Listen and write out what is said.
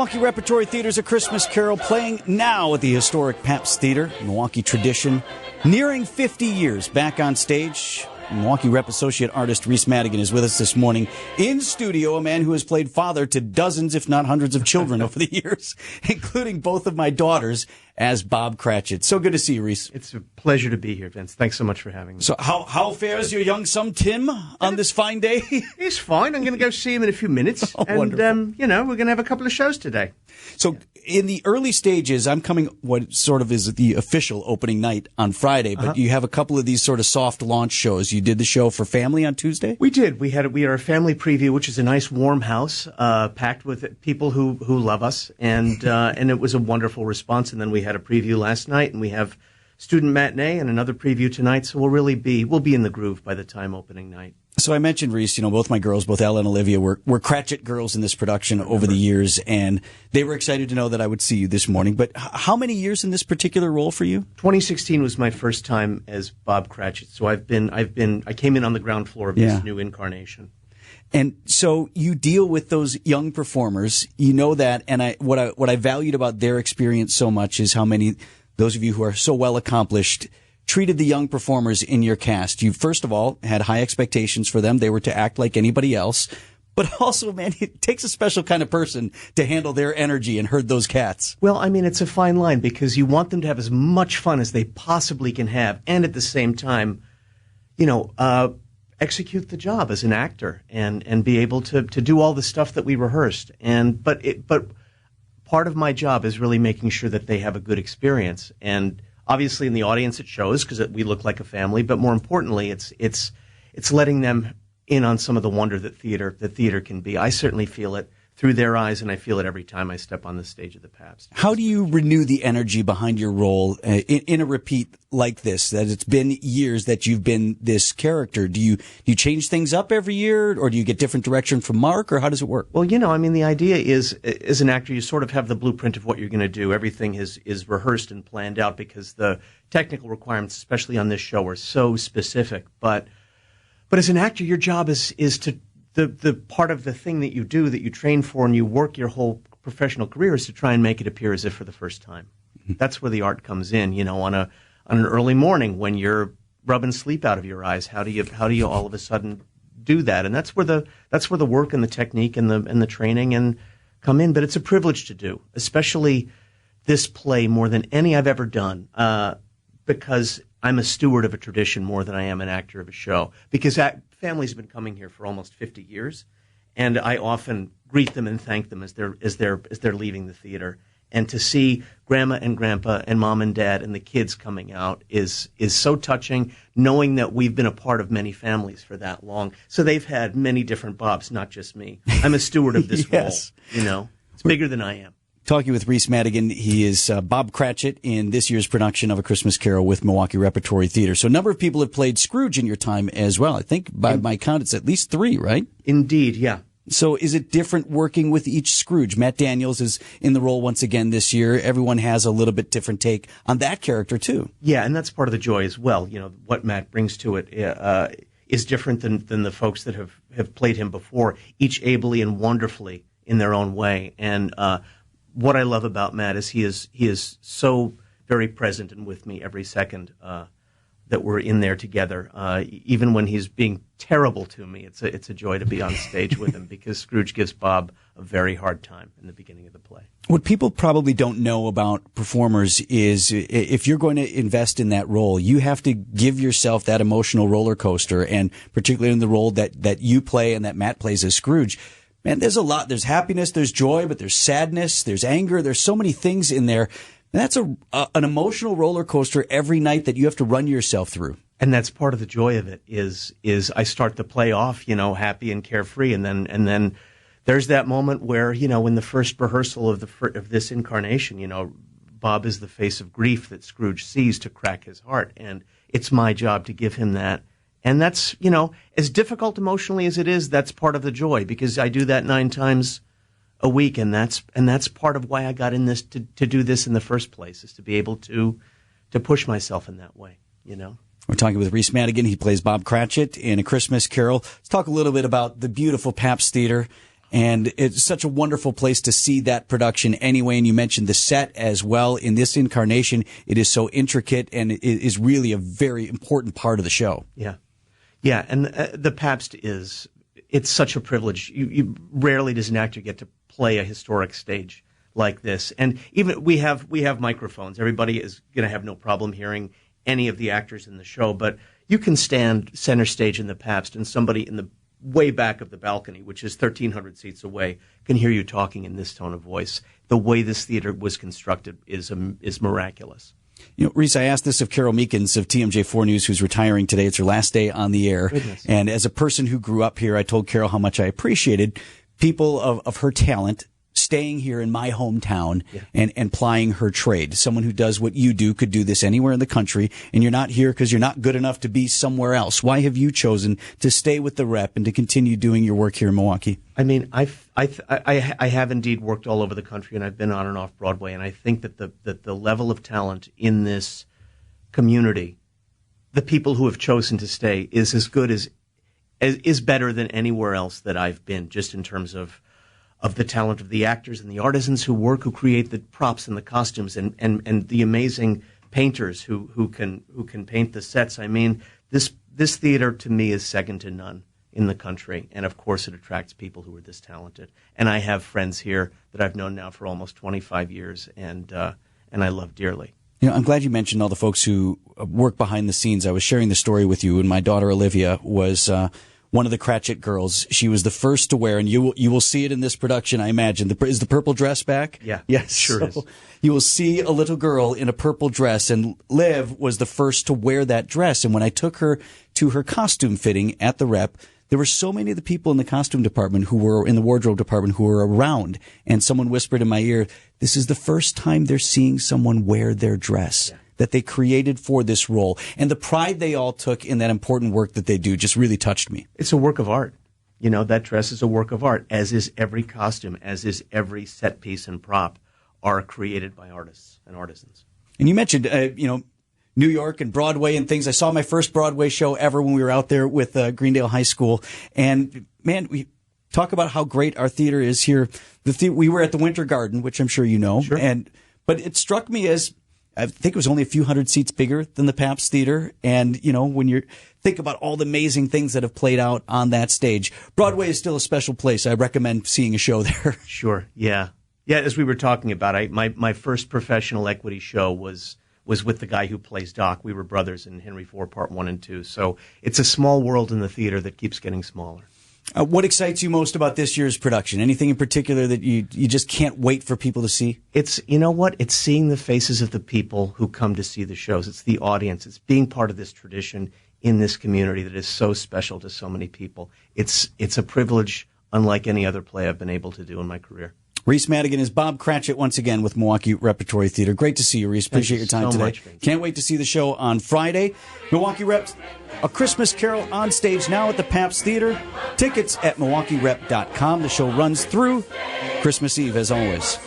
Milwaukee Repertory Theater's A Christmas Carol, playing now at the historic Pabst Theater. Milwaukee tradition, nearing 50 years back on stage. Milwaukee Rep Associate Artist Reese Madigan is with us this morning in studio, a man who has played father to dozens, if not hundreds of children over the years, including both of my daughters, as Bob Cratchit. So good to see you, Reese. It's a pleasure to be here, Vince. Thanks so much for having me. So how fares your young son, Tim, on this fine day? He's fine. I'm going to go see him in a few minutes. Oh, and, wonderful. we're going to have a couple of shows today. So in the early stages, I'm coming what sort of is the official opening night on Friday, but you have a couple of these sort of soft launch shows. You did the show for family on Tuesday? We did. We had a family preview, which is a nice warm house, packed with people who love us, and it was a wonderful response. And then we had a preview last night, and we have student matinee and another preview tonight. So we'll be in the groove by the time opening night. So I mentioned, Reese, both my girls, both Elle and Olivia, were Cratchit girls in this production over the years, and they were excited to know that I would see you this morning. But how many years in this particular role for you? 2016 was my first time as Bob Cratchit, so I came in on the ground floor of this new incarnation. And so you deal with those young performers, you know that, and what I valued about their experience so much is how many, those of you who are so well accomplished, treated the young performers in your cast. You, first of all, had high expectations for them. They were to act like anybody else. But also, man, it takes a special kind of person to handle their energy and herd those cats. Well, I mean, it's a fine line because you want them to have as much fun as they possibly can have, and at the same time, execute the job as an actor and be able to do all the stuff that we rehearsed. But part of my job is really making sure that they have a good experience. And obviously, in the audience, it shows because we look like a family. But more importantly, it's letting them in on some of the wonder that theater can be. I certainly feel it through their eyes, and I feel it every time I step on the stage of the Pabst. How do you renew the energy behind your role in a repeat like this? That it's been years that you've been this character. Do you change things up every year, or do you get different direction from Mark, or how does it work? Well, the idea is, as an actor, you sort of have the blueprint of what you're going to do. Everything is rehearsed and planned out because the technical requirements, especially on this show, are so specific. But as an actor, your job is to the part of the thing that you do, that you train for and you work your whole professional career, is to try and make it appear as if for the first time. That's where the art comes in. On an early morning when you're rubbing sleep out of your eyes, how do you all of a sudden do that? And that's where the work and the technique and the training and come in. But it's a privilege to do, especially this play more than any I've ever done, because I'm a steward of a tradition more than I am an actor of a show. Because families have been coming here for almost 50 years, and I often greet them and thank them as they're leaving the theater. And to see Grandma and Grandpa and Mom and Dad and the kids coming out is so touching, knowing that we've been a part of many families for that long. So they've had many different Bobs, not just me. I'm a steward of this Yes. role. It's bigger than I am. Talking with Reese Madigan. He is Bob Cratchit in this year's production of A Christmas Carol with Milwaukee Repertory Theater. So a number of people have played Scrooge in your time as well. I think by my count, it's at least 3, right? Indeed, yeah. So is it different working with each Scrooge? Matt Daniels is in the role once again this year. Everyone has a little bit different take on that character, too. Yeah, and that's part of the joy as well. What Matt brings to it is different than the folks that have played him before, each ably and wonderfully in their own way. And what I love about Matt is he is so very present and with me every second that we're in there together. Even when he's being terrible to me, it's a joy to be on stage with him, because Scrooge gives Bob a very hard time in the beginning of the play. What people probably don't know about performers is if you're going to invest in that role, you have to give yourself that emotional roller coaster, and particularly in the role that you play and that Matt plays as Scrooge. Man, there's a lot. There's happiness, there's joy, but there's sadness, there's anger. There's so many things in there. And that's an emotional roller coaster every night that you have to run yourself through. And that's part of the joy of it is I start the play off, happy and carefree. And then there's that moment where, in the first rehearsal of this incarnation, Bob is the face of grief that Scrooge sees to crack his heart. And it's my job to give him that. And that's, as difficult emotionally as it is, that's part of the joy, because I do that 9 times a week, and that's part of why I got in this to do this in the first place, is to be able to push myself in that way, We're talking with Reese Madigan. He plays Bob Cratchit in A Christmas Carol. Let's talk a little bit about the beautiful Pabst Theater And it's such a wonderful place to see that production anyway. And you mentioned the set as well. In this incarnation, it is so intricate and it is really a very important part of the show. Yeah. Yeah. And the Pabst it's such a privilege. You rarely does an actor get to play a historic stage like this. And even we have microphones. Everybody is going to have no problem hearing any of the actors in the show, but you can stand center stage in the Pabst and somebody in the way back of the balcony, which is 1,300 seats away, can hear you talking in this tone of voice. The way this theater was constructed is miraculous. You know, Reese, I asked this of Carol Meekins of TMJ4 News, who's retiring today. It's her last day on the air. Goodness. And as a person who grew up here, I told Carol how much I appreciated people of her talent staying here in my hometown and plying her trade. Someone who does what you do could do this anywhere in the country, and you're not here because you're not good enough to be somewhere else. Why have you chosen to stay with the Rep and to continue doing your work here in Milwaukee? I mean, I have indeed worked all over the country, and I've been on and off Broadway, and I think that the level of talent in this community, the people who have chosen to stay, is as good as is better than anywhere else that I've been, just in terms of the talent of the actors and the artisans who create the props and the costumes and the amazing painters who can paint the sets. I mean, this theater to me is second to none in the country, and of course it attracts people who are this talented. And I have friends here that I've known now for almost 25 years, and I love dearly. You know, I'm glad you mentioned all the folks who work behind the scenes. I was sharing the story with you, and my daughter Olivia was one of the Cratchit girls. She was the first to wear, and you will see it in this production, I imagine. Is the purple dress back? Yeah. Yes. Sure is. You will see a little girl in a purple dress, and Liv was the first to wear that dress. And when I took her to her costume fitting at the Rep, there were so many of the people in the costume department who were in the wardrobe department who were around, and someone whispered in my ear, this is the first time they're seeing someone wear their dress. Yeah. That they created for this role. And the pride they all took in that important work that they do just really touched me. It's a work of art. You know, that dress is a work of art, as is every costume, as is every set piece and prop are created by artists and artisans. And you mentioned, New York and Broadway and things. I saw my first Broadway show ever when we were out there with Greendale High School. And, man, we talk about how great our theater is here. We were at the Winter Garden, which I'm sure you know. Sure. But it struck me as, I think it was only a few hundred seats bigger than the Pabst Theater. And, you know, when you think about all the amazing things that have played out on that stage, Broadway is still a special place. I recommend seeing a show there. Sure. Yeah. Yeah. As we were talking about, my first professional equity show was with the guy who plays Doc. We were brothers in Henry IV, Part 1 and 2. So it's a small world in the theater that keeps getting smaller. What excites you most about this year's production? Anything in particular that you just can't wait for people to see? It's, you know what? It's seeing the faces of the people who come to see the shows. It's the audience. It's being part of this tradition in this community that is so special to so many people. It's a privilege unlike any other play I've been able to do in my career. Reese Madigan is Bob Cratchit once again with Milwaukee Repertory Theater. Great to see you, Reese. Appreciate your time today. Much, Can't wait to see the show on Friday. Milwaukee Reps, A Christmas Carol on stage now at the Pabst Theater. Tickets at MilwaukeeRep.com. The show runs through Christmas Eve as always.